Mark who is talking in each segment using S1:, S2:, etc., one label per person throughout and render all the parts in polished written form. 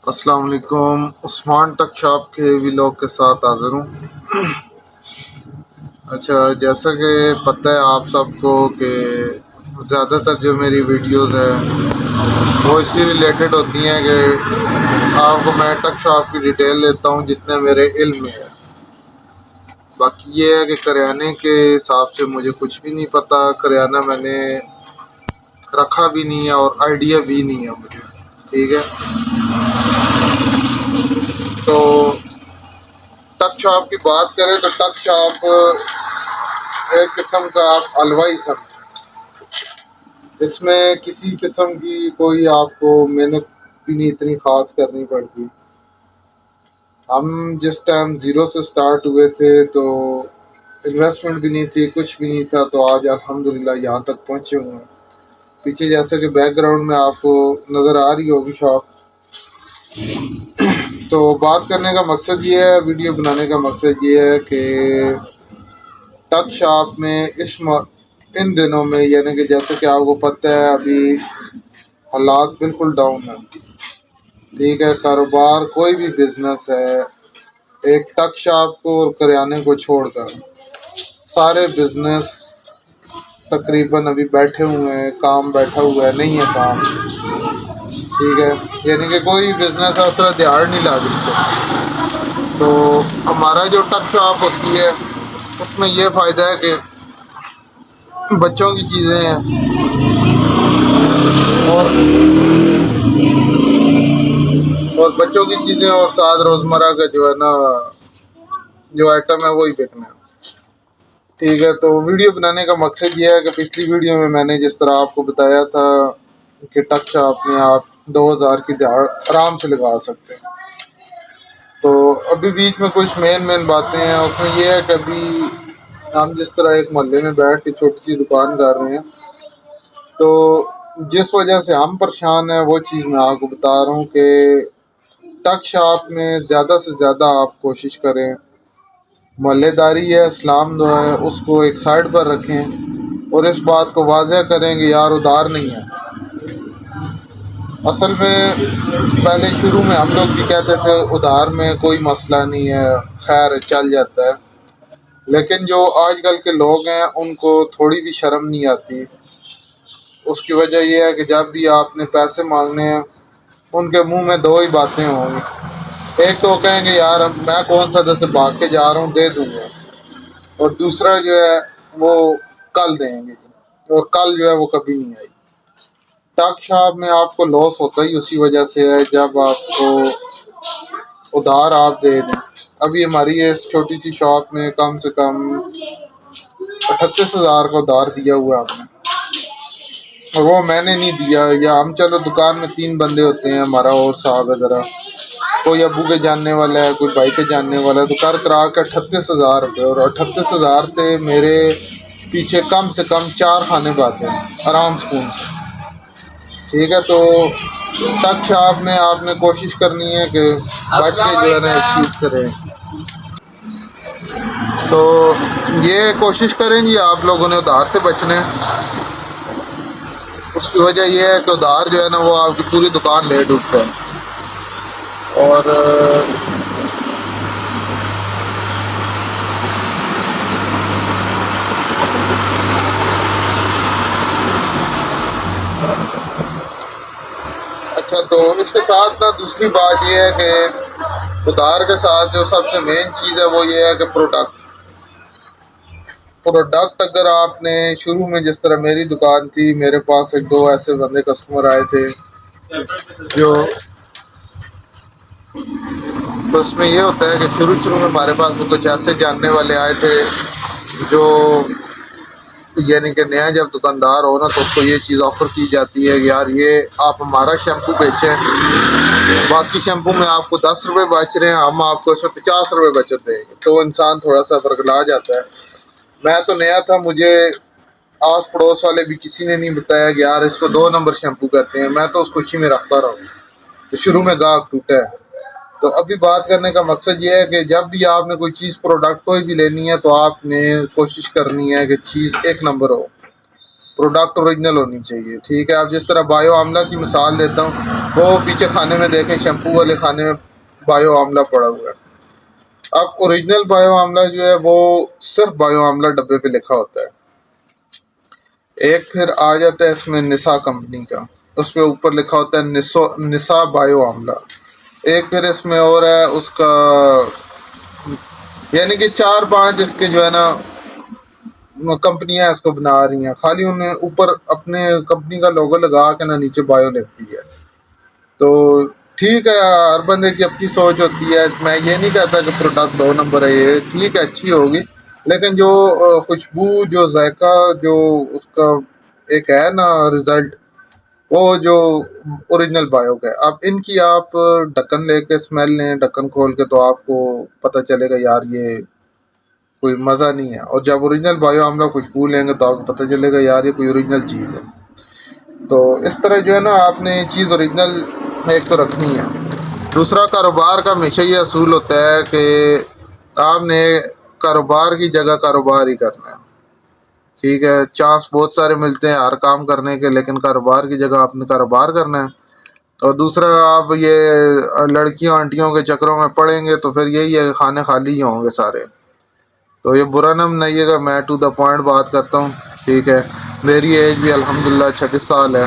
S1: السلام علیکم، عثمان ٹک شاپ کے ویلاگ کے ساتھ حاضر ہوں۔ اچھا، جیسا کہ پتہ ہے آپ سب کو کہ زیادہ تر جو میری ویڈیوز ہیں وہ اسی ریلیٹڈ ہوتی ہیں کہ آپ کو میں ٹک شاپ کی ڈیٹیل دیتا ہوں جتنے میرے علم میں ہے۔ باقی یہ ہے کہ کریانے کے حساب سے مجھے کچھ بھی نہیں پتہ، کریانہ میں نے رکھا بھی نہیں ہے اور آئیڈیا بھی نہیں ہے مجھے، ٹھیک ہے۔ تو ٹک شاپ کی بات کریں تو ٹک شاپ ایک قسم کا آپ حلوائی سمجھیں، اس میں کسی قسم کی کوئی آپ کو محنت بھی نہیں اتنی خاص کرنی پڑتی۔ ہم جس ٹائم زیرو سے سٹارٹ ہوئے تھے تو انویسٹمنٹ بھی نہیں تھی، کچھ بھی نہیں تھا، تو آج الحمدللہ یہاں تک پہنچے ہوئے ہیں۔ پیچھے جیسے کہ بیک گراؤنڈ میں آپ کو نظر آ رہی ہوگی شاپ۔ تو بات کرنے کا مقصد یہ ہے، ویڈیو بنانے کا مقصد یہ ہے کہ ٹک شاپ میں ان دنوں میں، یعنی کہ جیسے کہ آپ کو پتہ ہے ابھی حالات بالکل ڈاؤن ہیں، ٹھیک ہے۔ کاروبار کوئی بھی بزنس ہے، ایک ٹک شاپ کو اور کریانے کو چھوڑ کر سارے بزنس تقریباً ابھی بیٹھے ہوئے ہیں، کام بیٹھا ہوا ہے، نہیں ہے کام، ٹھیک ہے۔ یعنی کہ کوئی بزنس اس طرح دیہڑ نہیں لاگی۔ تو ہمارا جو ٹک شاپ ہوتی ہے اس میں یہ فائدہ ہے کہ بچوں کی چیزیں ہیں اور بچوں کی چیزیں اور ساتھ روزمرہ کا جو ہے نا جو آئٹم ہے وہی بکنا ہے، ٹھیک ہے۔ تو ویڈیو بنانے کا مقصد یہ ہے کہ پچھلی ویڈیو میں نے جس طرح آپ کو بتایا تھا کہ ٹک شاپ میں آپ 2000 کی دیہڑ آرام سے لگا سکتے ہیں۔ تو ابھی بیچ میں کچھ مین باتیں ہیں، اس میں یہ ہے کہ ابھی ہم جس طرح ایک محلے میں بیٹھ کے چھوٹی سی دکان کر رہے ہیں، تو جس وجہ سے ہم پریشان ہیں وہ چیز میں آپ کو بتا رہا ہوں کہ ٹک شاپ میں زیادہ سے زیادہ آپ کوشش کریں، محلے داری ہے، اسلام دعا ہے، اس کو ایک سائڈ پر رکھیں اور اس بات کو واضح کریں کہ یار ادھار نہیں ہے۔ اصل میں پہلے شروع میں ہم لوگ بھی کہتے تھے ادھار میں کوئی مسئلہ نہیں ہے، خیر چل جاتا ہے، لیکن جو آج کل کے لوگ ہیں ان کو تھوڑی بھی شرم نہیں آتی۔ اس کی وجہ یہ ہے کہ جب بھی آپ نے پیسے مانگنے ہیں ان کے منہ میں دو ہی باتیں ہوں گی، ایک تو کہیں گے یار میں کون سا سے بھاگ کے جا رہا ہوں، دے دوں گا، اور دوسرا جو ہے وہ کل دیں گے، اور کل جو ہے وہ کبھی نہیں آئی۔ ٹک شاپ میں آپ کو لاس ہوتا ہی اسی وجہ سے ہے جب آپ کو ادھار آپ دے دیں۔ ابھی ہماری اس چھوٹی سی شاپ میں کم سے کم 38,000 کا ادھار دیا ہوا ہم نے، اور وہ میں نے نہیں دیا، یا ہم چلو دکان میں 3 بندے ہوتے ہیں، ہمارا اور صاحب ہے ذرا، کوئی ابو کے جاننے والا ہے، کوئی بھائی کے جاننے والا ہے، تو کر کرا کے 38,000 روپے، اور 38,000 سے میرے پیچھے کم سے کم 4 کھانے باتے ہیں آرام سکون سے، ٹھیک ہے۔ تو ٹک شاپ میں آپ نے کوشش کرنی ہے کہ بچ کے جو ہے نا اس چیز سے رہیں۔ تو یہ کوشش کریں جی آپ لوگوں نے ادھار سے بچنا ہے۔ اس کی وجہ یہ ہے کہ ادھار جو ہے نا وہ آپ کی پوری دکان لے ڈوبتا ہے، اور اچھا، تو اس کے ساتھ نا دوسری بات یہ ہے کہ ادھار کے ساتھ جو سب سے مین چیز ہے وہ یہ ہے کہ پروڈکٹ اگر آپ نے شروع میں جس طرح میری دکان تھی، میرے پاس 1-2 ایسے بندے کسٹمر آئے تھے جو، تو اس میں یہ ہوتا ہے کہ شروع میں ہمارے پاس کچھ ایسے جاننے والے آئے تھے جو، یعنی کہ نیا جب دکاندار ہو نا تو اس کو یہ چیز آفر کی جاتی ہے کہ یار یہ آپ ہمارا شیمپو بیچیں، باقی شیمپو میں آپ کو 10 روپے بچ رہے ہیں، ہم آپ کو اس میں 50 روپے بچت دیں گے، تو انسان تھوڑا سا برگلا جاتا ہے۔ میں تو نیا تھا، مجھے آس پڑوس والے بھی کسی نے نہیں بتایا کہ یار اس کو 2 نمبر شیمپو کہتے ہیں، میں تو اس خوشی میں رکھتا رہا ہوں، تو شروع میں گاہک ٹوٹا ہے۔ تو ابھی بات کرنے کا مقصد یہ ہے کہ جب بھی آپ نے کوئی چیز پروڈکٹ کوئی بھی لینی ہے تو آپ نے کوشش کرنی ہے کہ چیز 1 نمبر ہو، پروڈکٹ اوریجنل ہونی چاہیے، ٹھیک ہے. اب جس طرح بایو آملہ کی مثال دیتا ہوں، وہ پیچھے کھانے میں دیکھیں شیمپو والے کھانے میں بایو آملہ پڑا ہوا ہے. اب اوریجنل بایو آملہ جو ہے وہ صرف بایو آملہ ڈبے پہ لکھا ہوتا ہے. ایک پھر آ جاتا ہے اس میں نسا کمپنی کا، اس پہ اوپر لکھا ہوتا ہے نسا بایو آملہ. ایک پھر اس میں اور ہے اس کا، یعنی کہ 4-5 اس کے جو ہے نا کمپنیاں اس کو بنا رہی ہیں، خالی انہیں اوپر اپنے کمپنی کا لوگو لگا کے نا نیچے بایو لکھتی ہے. تو ٹھیک ہے، ہر بندے کی اپنی سوچ ہوتی ہے. میں یہ نہیں کہتا کہ پروڈکٹ 2 نمبر ہے، یہ ٹھیک ہے اچھی ہوگی، لیکن جو خوشبو، جو ذائقہ، جو اس کا ایک ہے نا رزلٹ، وہ جو اوریجنل بایو کا ہے. اب ان کی آپ ڈھکن لے کے اسمیل لیں، ڈھکن کھول کے، تو آپ کو پتہ چلے گا یار یہ کوئی مزہ نہیں ہے. اور جب اوریجنل بایو آملہ خوشبو لیں گے تو آپ کو پتہ چلے گا یار یہ کوئی اوریجنل چیز ہے. تو اس طرح جو ہے نا آپ نے چیز اوریجنل ایک تو رکھنی ہے. دوسرا، کاروبار کا ہمیشہ یہ اصول ہوتا ہے کہ آپ نے کاروبار کی جگہ کاروبار ہی کرنا ہے، ٹھیک ہے. چانس بہت سارے ملتے ہیں ہر کام کرنے کے، لیکن کاروبار کی جگہ آپ نے کاروبار کرنا ہے. اور دوسرا، آپ یہ لڑکیوں آنٹیوں کے چکروں میں پڑیں گے تو پھر یہی ہے کہ کھانے خالی ہی ہوں گے سارے. تو یہ برا نہ منائیے گا، میں ٹو دا پوائنٹ بات کرتا ہوں، ٹھیک ہے. میری ایج بھی الحمدللہ 26 سال ہے،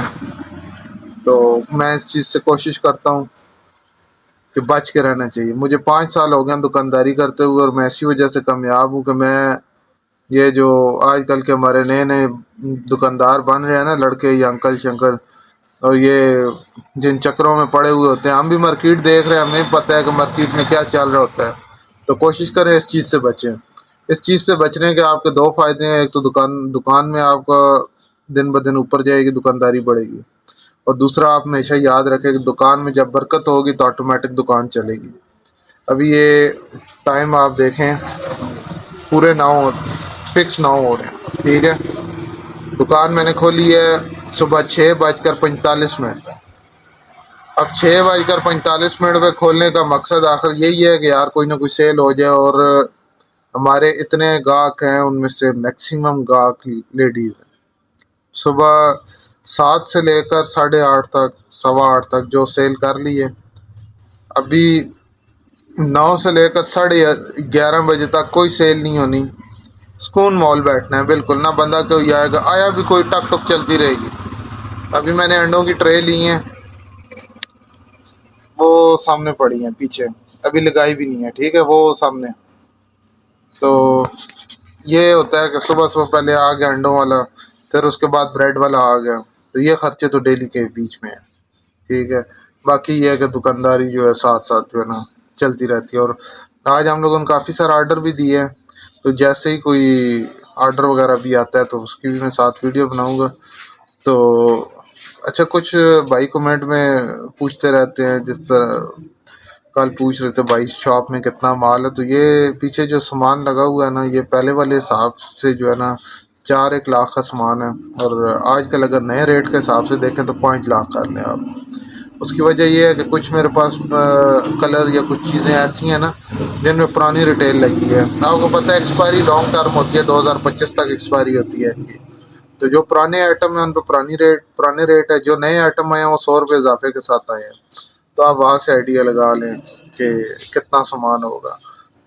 S1: تو میں اس چیز سے کوشش کرتا ہوں کہ بچ کے رہنا چاہیے. مجھے 5 سال ہو گئے ہیں دکانداری کرتے ہوئے، اور میں اسی وجہ سے کامیاب ہوں کہ میں یہ جو آج کل کے ہمارے نئے نئے دکاندار بن رہے ہیں نا، لڑکے یا انکل شنکل، اور یہ جن چکروں میں پڑے ہوئے ہوتے ہیں، ہم بھی مارکیٹ دیکھ رہے ہیں، ہمیں پتہ ہے کہ مارکیٹ میں کیا چل رہا ہوتا ہے. تو کوشش کریں اس چیز سے بچیں. اس چیز سے بچنے کے آپ کے 2 فائدے ہیں. ایک تو دکان میں آپ کا دن بدن اوپر جائے گی، دکانداری بڑھے گی. اور دوسرا، آپ ہمیشہ یاد رکھیں کہ دکان میں جب برکت ہوگی تو آٹومیٹک دکان چلے گی. ابھی یہ ٹائم آپ دیکھیں، پورے 9 فکس 9 ہو رہے ہیں، ٹھیک ہے. دکان میں نے کھولی ہے صبح 6:45 پہ. اب 6:45 پہ کھولنے کا مقصد آخر یہی ہے کہ یار کوئی نہ کوئی سیل ہو جائے. اور ہمارے اتنے گاہک ہیں، ان میں سے میکسیمم گاہک لیڈیز ہیں. صبح 7 سے لے کر 8:30 تک، 8:15 تک جو سیل کر لی ہے. ابھی 9 سے لے کر 11:30 بجے تک کوئی سیل نہیں ہونی. سکون مال بیٹھنا ہے بالکل، نہ بندہ کوئی آئے گا، آیا بھی کوئی ٹک ٹک چلتی رہے گی. ابھی میں نے انڈوں کی ٹرے لی ہیں، وہ سامنے پڑی ہیں پیچھے، ابھی لگائی بھی نہیں ہے، ٹھیک ہے، وہ سامنے. تو یہ ہوتا ہے کہ صبح صبح پہلے آ گیا انڈوں والا، پھر اس کے بعد بریڈ والا آ گیا. تو یہ خرچے تو ڈیلی کے بیچ میں ہیں، ٹھیک ہے. باقی یہ ہے کہ دکانداری جو ہے ساتھ ساتھ جو ہے نا چلتی رہتی ہے. اور آج ہم لوگوں نے کافی سارا آرڈر بھی دیے ہیں، تو جیسے ہی کوئی آرڈر وغیرہ بھی آتا ہے تو اس کی بھی میں ساتھ ویڈیو بناؤں گا. تو اچھا، کچھ بھائی کمنٹ میں پوچھتے رہتے ہیں، جس طرح کل پوچھ رہے تھے بھائی شاپ میں کتنا مال ہے. تو یہ پیچھے جو سامان لگا ہوا ہے نا، یہ پہلے والے حساب سے جو ہے نا 4-1 لاکھ کا سامان ہے. اور آج کل اگر نئے ریٹ کے حساب سے دیکھیں تو 5 لاکھ کر لیں آپ. اس کی وجہ یہ ہے کہ کچھ میرے پاس کلر یا کچھ چیزیں ایسی ہیں نا جن میں پرانی ریٹیل لگی ہے. آپ کو پتہ ہے ایکسپائری لانگ ٹرم ہوتی ہے، 2025 تک ایکسپائری ہوتی ہے ان کی. تو جو پرانے آئٹم ہیں ان پہ پرانے ریٹ ہے، جو نئے آئٹم آئے ہیں وہ 100 روپے اضافے کے ساتھ آئے ہیں. تو آپ وہاں سے آئیڈیا لگا لیں کہ کتنا سامان ہوگا.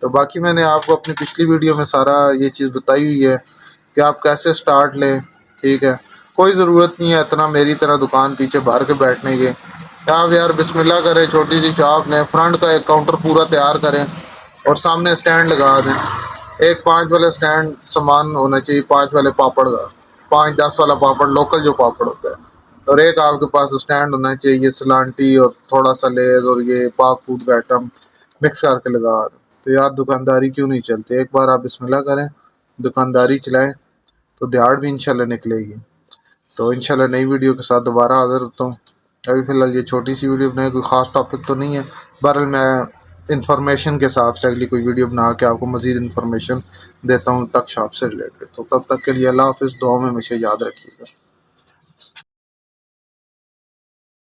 S1: تو باقی میں نے آپ کو اپنی پچھلی ویڈیو میں سارا یہ چیز بتائی ہوئی ہے کہ آپ کیسے سٹارٹ لیں، ٹھیک ہے. کوئی ضرورت نہیں ہے اتنا میری طرح دکان پیچھے بھر کے بیٹھنے کی. آپ یار بسم اللہ کریں، چھوٹی سی شاپ لیں، فرنٹ کا ایک کاؤنٹر پورا تیار کریں اور سامنے اسٹینڈ لگا دیں. ایک 5 والے اسٹینڈ سامان ہونا چاہیے، 5 والے پاپڑ کا، 5-10 والا پاپڑ، لوکل جو پاپڑ ہوتا ہے. اور ایک آپ کے پاس اسٹینڈ ہونا چاہیے سلانٹی اور تھوڑا سا لیز اور یہ پاک فوڈ کا آئٹم مکس کر کے لگا. تو یار دکانداری کیوں نہیں چلتی؟ ایک بار آپ بسم اللہ کریں، دکانداری چلائیں، تو دیہڑ بھی انشاءاللہ نکلے گی. تو انشاءاللہ نئی ویڈیو کے ساتھ دوبارہ حاضر ہوتا ہوں. ابھی فی الحال یہ چھوٹی سی ویڈیو بنائی، کوئی خاص ٹاپک تو نہیں ہے. بہرحال میں انفارمیشن کے حساب سے اگلی کوئی ویڈیو بنا کے آپ کو مزید انفارمیشن دیتا ہوں تک شاپ سے ریلیٹڈ. تو تب تک کے لیے اللہ حافظ، دعاؤں میں مجھے یاد رکھیے گا.